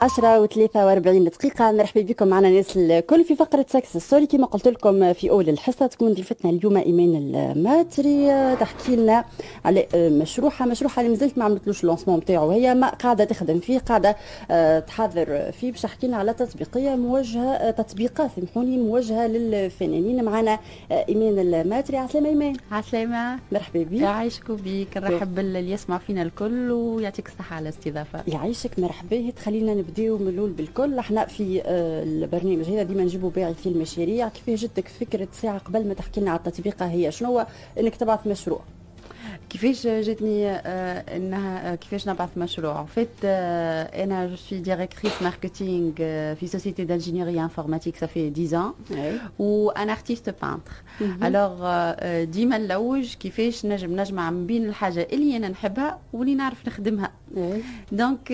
10:43. مرحبا بكم معنا الناس الكل في فقرة سكس ستوري. كما قلت لكم في أول الحصة تكون ضيفتنا اليوم إيمان الماتري تحكي لنا على مشروعها اللي مازالت ما عملتلوش اللونسمون نتاعو، هي ما قاعدة تخدم فيه، قاعدة تحضر فيه باش تحكي لنا على تطبيقات موجهة للفنانين. معنا إيمان الماتري. عسلامة إيمان. عسلامة، مرحبا بك. يعيشكم بيك، نرحب باللي يسمع فينا الكل ويعطيك الصحة على الاستضافة. يعيشك، مرحبا. تخلينا نبداو من الاول بالكل. احنا في البرنامج هذا ديما نجيبوا باعثي المشاريع. كيفاه جاتك فكره ساعه قبل ما تحكي لنا على التطبيق؟ هي شنو انك تبعث مشروع؟ كيفاش جاتني انها كيفاش نبعث مشروع؟ فات انا جو سوي ديريكتريس ماركتينغ في سوسيتي دانجينيوري انفورماتيك صافي 10 ans وانا ارتيست بانتر. الوغ ديما نلوج كيفاش نجمع من بين الحاجه اللي انا نحبها واللي نعرف نخدمها. دونك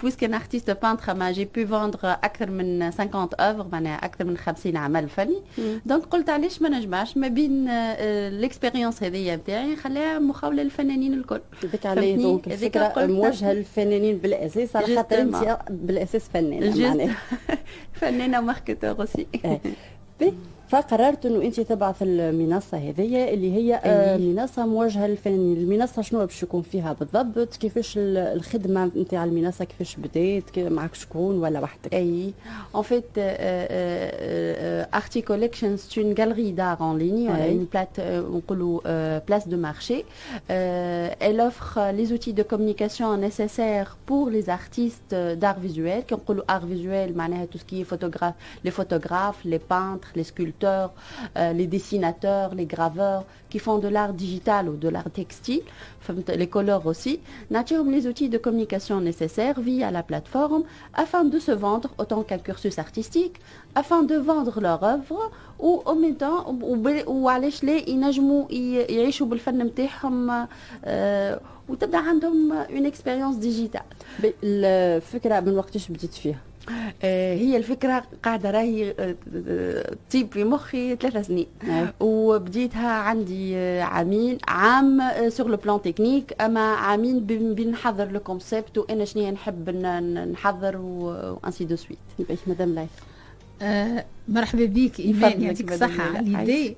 بويسك انا ارتيست بانتر ما جي بو فوندر اكثر من 50 اوفر، معناها اكثر من 50 عمل فني. دونك قلت علاش ما نجمعش ما بين الاكسبيريونس هذه نتاعي نخليها مخاوله للفنانين الكل. هذيك عليه دونك الفكره موجهه للفنانين بالاساس، على خاطر انت بالاساس فنانه معناها فنانه وماركتور اوسي. فقررت انه انت تبعث المنصه هذه اللي هي منصه موجهه للفنانين. المنصه شنو باش يكون فيها بالضبط؟ كيفاش الخدمه نتاع المنصه؟ كيفاش بدات؟ معك شكون ولا وحدك؟ اي en fait Arty Collection c'est une galerie d'art en ligne, une place de marché. Elle offre les outils de communication nécessaires pour les artistes d'art visuel. Qui on art visuel معناها tout ce qui est les photographes, les peintres, les sculpteurs, les dessinateurs, les graveurs qui font de l'art digital ou de l'art textile, les colores aussi. Nature les outils de communication nécessaires via la plateforme afin de se vendre autant qu'un cursus artistique, afin de vendre leur œuvre ou en même temps وعلاش لا ينجموا يعيشوا بالفن نتاعهم وتبدا عندهم une expérience digitale. الفكره من وقتاش بديت فيها؟ هي الفكرة قاعدة راهي تطيب في مخي 3 سنين وبديتها عندي عام سور لو بلان تكنيك، اما عامين بنحضر لو كونسيبت وانا شنو نحب نحضر وانسي دو سويت. باش مدام لايف. مرحبا بيك ايمان، يعطيك الصحة على اليدي.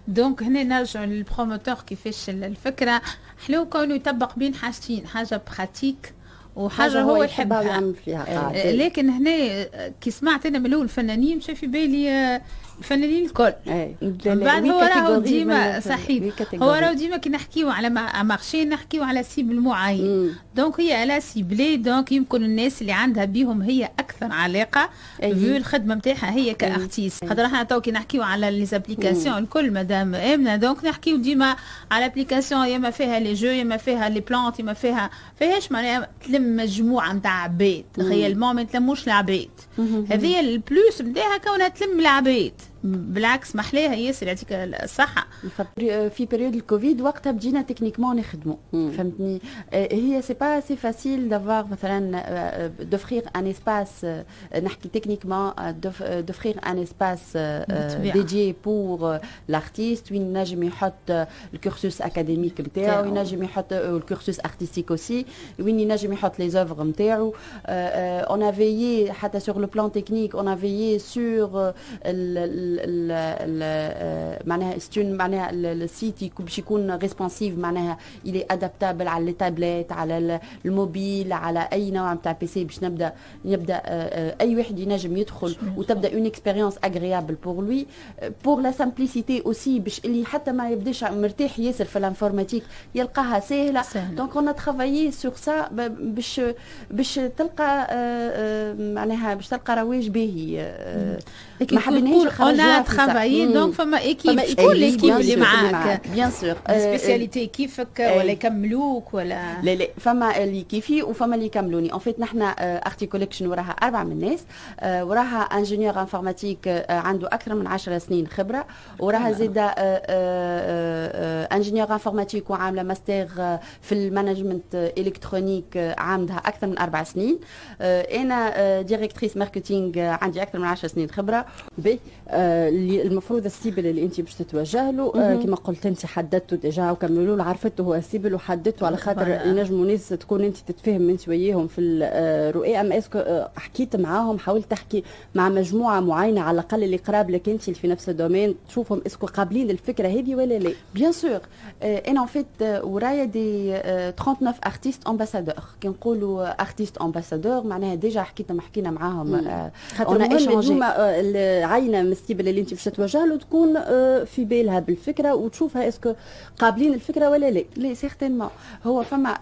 دونك هنا نرجع للبروموتور كيفاش الفكرة حلو كونه يطبق بين حاجتين، حاجة براتيك وحاجه هو يحبها ويعمل فيها. لكن هنا كي سمعت انا من الاول الفنانين مشى في بالي الفنانين الكل. بعد هو راهو ديما صحيح، هو راهو ديما كي نحكيو على مارشي نحكيو على سيبل معين. دونك هي على سيبلي، دونك يمكن الناس اللي عندها بيهم هي اكثر علاقه في الخدمه نتاعها هي كارتيست. خاطر احنا تو كي نحكيو على لي زابليكاسيون الكل مدام امنه، دونك نحكيو ديما على ابليكاسيون يا ما فيها لي جو يا ما فيها لي بلانت يا ما فيهاش معناها تلم مجموعه نتاع عباد. ريالمون ما تلموش العباد، هذه البلوس نتاعها كونها تلم العباد. بالعكس محلاها ياسر، يعطيك الصحة. في بريود الكوفيد وقتها بدينا تكنيكمون نخدموا، فهمتني؟ هي سي با سي فاسيل دافوار مثلا دوفرير ان اسباس، نحكي تكنيكمون دوفرير ان اسباس ديديي بور لارتيست وين نجم يحط الكورسوس اكاديميك نتاعو، ينجم يحط الكورسوس ارتستيك اوسي، وين ينجم يحط لي زوفر نتاعو. اون ا فيي حتى سور لو بلان تكنيك، اون ا فيي سور معناها ستون معناها السيت باش يكون ريسبونسيف، معناها الي ادابتابل على التابلت على الموبيل على اي نوع نتاع بي سي، باش نبدا اي واحد ينجم يدخل وتبدا اون اكسبيريونس اغريابل بور لوي بور لا سامبليسيتي اوسي، باش اللي حتى ما يبداش مرتاح ياسر في الانفورماتيك يلقاها سهله. دونك اون ترافايي سور سا باش تلقى معناها باش تلقى رواج باهي. ما حبيناش انا ترافايي دونك فما ايكيب، كل ايكيب اللي معاك بيان سور سبيسياليتي كيفك ولا يكملوك ولا لا فما اللي كيفي وفما اللي يكملوني. ان فيت نحنا ارتي كوليكشن وراها 4 من الناس، وراها انجينيور انفورماتيك عنده اكثر من 10 سنين خبره، وراها زاده انجينيور انفورماتيك وعامله ماستر في المانجمنت الكترونيك عاملها اكثر من 4 سنين. انا ديريكتريس ماركتينغ عندي اكثر من 10 سنين خبره. اللي المفروض السيبل اللي انت باش تتوجه له كما قلت انت حددته ديجا وكملوا له، عرفته هو السيبل وحددته على خاطر ينجموا ناس تكون انت تتفاهم انت وياهم في الرؤيه. اما اسكو حكيت معاهم، حاولت تحكي مع مجموعه معينه على الاقل اللي قراب لك انت اللي في نفس الدومين، تشوفهم اسكو قابلين الفكره هذه ولا لا؟ بيان سور انا ان فيت ورايا دي 39 ارتيست امباسادور. كي نقولوا ارتيست امباسادور معناها ديجا حكينا معاهم. خاطر اليوم العينه من السيبل اللي انت باش تتوجه له تكون في بالها بالفكره وتشوفها اسكو قابلين الفكره ولا لا. لا سيغتينمون. هو فما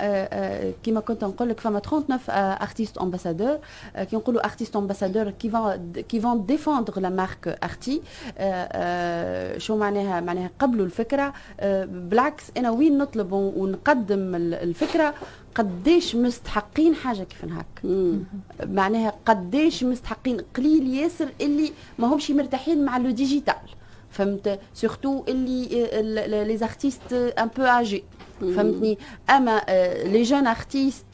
كيما كنت نقول لك فما 39 ارتيست امباسادور. كي نقولوا ارتيست امباسادور كي فون ديفوندر لا مارك ارتي. شو معناها قبلوا الفكره. بالعكس انا وين نطلب ونقدم الفكره قديش مستحقين حاجه كيف هكا. معناها قديش مستحقين. قليل ياسر اللي ما همش مرتاحين مع لو ديجيتال، فهمت؟ سورتو اللي لي زارتيست ان بو اجي، فهمتني. اما لي جون ارتيست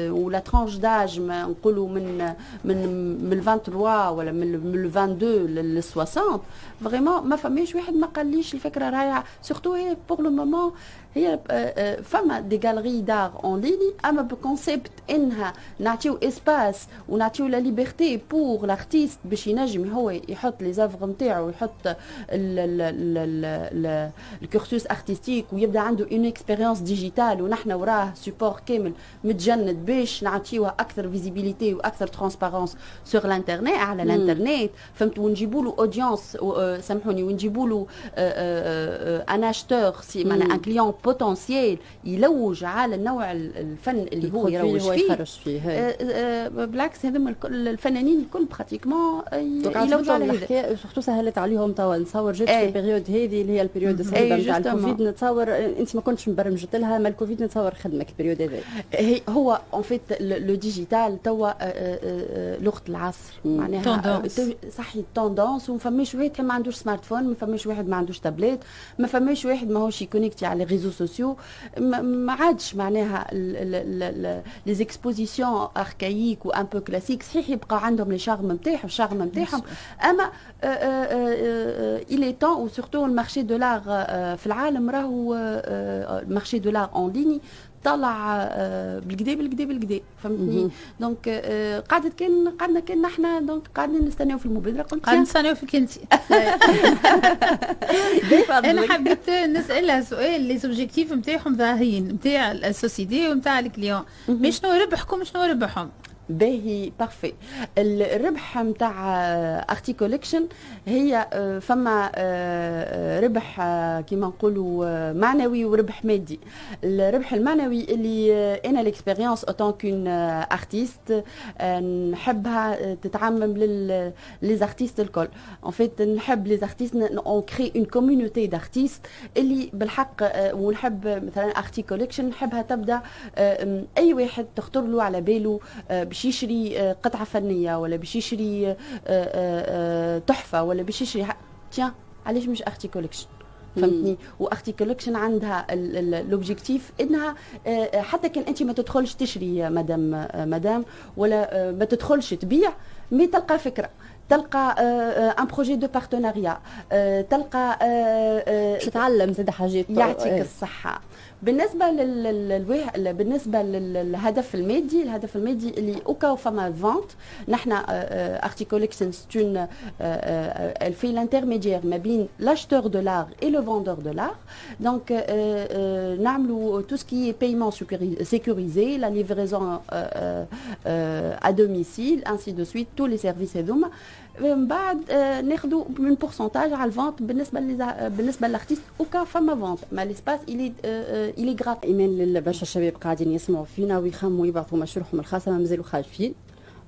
ولا ترانش داج ما نقولوا من 23 ولا من 22 لل 60 فريمون ما فماش واحد ما قاليش الفكره رايعه. سورتو هي بور لو مومون هي فما دي غاليري دار اون ليني، اما بكونسيبت انها نعطيو اسباس ونعطيو لا ليبرتي بور لارتيست باش ينجم هو يحط لي زافغ نتاعو ويحط الكورسوس ارتستيك ويبدا عنده اون اكسبيريونس ديجيتال، ونحن وراه سيبور كامل متجند باش نعطيوها اكثر فيزيبيليتي واكثر ترانسبارونس سور الانترنت على الانترنت، فهمت؟ ونجيبوا له اودينس سامحوني، ونجيبوا له ان اشتور سي معناها ان كليون بوتنسيال يلوج على النوع الفن اللي هو يروج فيه. بالعكس هذوما الفنانين الكل براتيكمون يلوجوا على هذا. سورتو سهلت عليهم توا. نتصور جات في البيريود هذه اللي هي البيريود الصعيبه نتاع الكوفيد، نتصور انت ما كنتش مبرمجت لها، ما الكوفيد نتصور خدمك البيريود هذا. هو اون فيت لو ديجيتال توا لغه العصر، معناها صحي توندونس. وما فماش واحد ما عندوش سمارت فون، ما فماش واحد ما عندوش تابلت، ما فماش واحد ماهوش يكونيكتي على ريزو سوسيو. ما عادش معناها لي زيكسبوزيسيون اركايك وان بو كلاسيك. صحيح يبقى عندهم لي شارم نتاعهم، اما il est temps وسورتو المارشي دو لار في العالم راهو المارشي دو لار اون ليني طلع بالكدا فهمتني. دونك قعدنا كان نحنا دونك قاعدين نستناو في المبادره. قاعدين نستناو فيك انت. انا حبيت نسالها سؤال. لي زوبجيكتيف نتاعهم ظاهرين نتاع السوسيتي ونتاع الكليون، مش شنو ربحكم شنو ربحهم؟ باهي بارفي. الربح نتاع ارتي كوليكشن هي فما ربح كيما نقولوا معنوي وربح مادي. الربح المعنوي اللي انا ليكسبيريونس اوتون كون ارتيست نحبها تتعمم لي زارتيست الكل. ان فيت نحب لي زارتيست اون كري اون كوميونيتي دارتيست اللي بالحق. ونحب مثلا ارتي كوليكشن نحبها تبدا اي واحد تخطر له على باله باش يشري قطعه فنيه ولا باش يشري تحفه ولا باش يشري تيان علاش مش ارتي كوليكشن، فهمتني؟ وارتي كوليكشن عندها لوبجيكتيف انها حتى كان انت ما تدخلش تشري مدام ولا ما تدخلش تبيع، مي تلقى فكره، تلقى ان بروجي دو بارتناريا، تلقى تتعلم زاد حاجات. يعطيك الصحه. بالنسبه للهدف المادي، الهدف المادي اللي اوكا فما فونت، نحن ارتي كوليكشن ستون في الانترميديير ما بين لاشتور دو لار اي لو فوندور دو لار. دونك نعملوا تو سكي بايمون سيكوريزي، لا ليفريزون ا دوميسيل انسي دو سويت، تو لي سيرفيس هذوما. من بعد ناخذوا من بورسنتاج على الفونت بالنسبه للارتيست اوكا فما فونت، ما ليسباس إلي غرات. ايمان برشا الشباب قاعدين يسمعوا فينا ويخموا يبعثوا مشروعهم الخاصه، ما مازالوا خايفين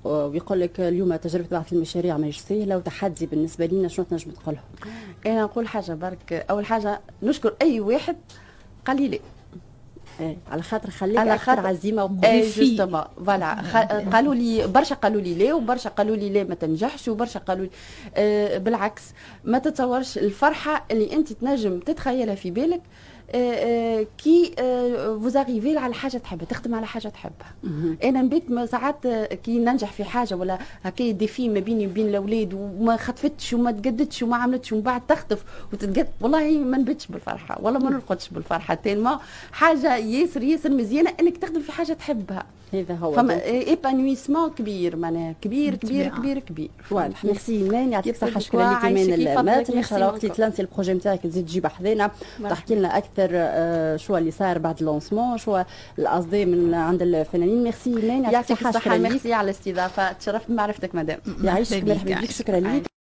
ويقول لك اليوم تجربه بعث المشاريع ماهيش سهله وتحدي بالنسبه لنا، شنو تنجم تقول لهم؟ انا نقول حاجه برك. اول حاجه نشكر اي واحد قال لي لا، على خاطر خليك اكثر عزيمه وقوي. جوستومون فوالا. قالوا لي برشا، قالوا لي لا، وبرشا قالوا لي لا ما تنجحش، وبرشا قالوا لي بالعكس. ما تتصورش الفرحه اللي انت تنجم تتخيلها في بالك كي فوز اريفي على حاجه تحبها، تخدم على حاجه تحبها. انا نبيت ساعات كي ننجح في حاجه ولا هكا ديفي ما بيني وبين الاولاد وما خطفتش وما تقدتش وما عملتش ومن بعد تخطف وتتقد، والله ما نبتش بالفرحه ولا ما نرقدش بالفرحه، تالما حاجه ياسر مزيانه انك تخدم في حاجه تحبها. هذا هو فما ايبانويسمون كبير، معناها كبير كبير كبير كبير. واضح. ميرسي ايمان، يعطيك الصحه. شكرا لك ايمان الماتري. ان شاء الله وقت تلانسي البروجي نتاعك تزيد تجيب حذانا تحكي لنا اكثر شو اللي صار بعد اللونسمون، شو القصدي من عند الفنانين. ميرسي ايمان، يعطيك الصحه. ميرسي على الاستضافه، تشرفت بمعرفتك مدام. يعيشك، مرحبا بك، شكرا لك.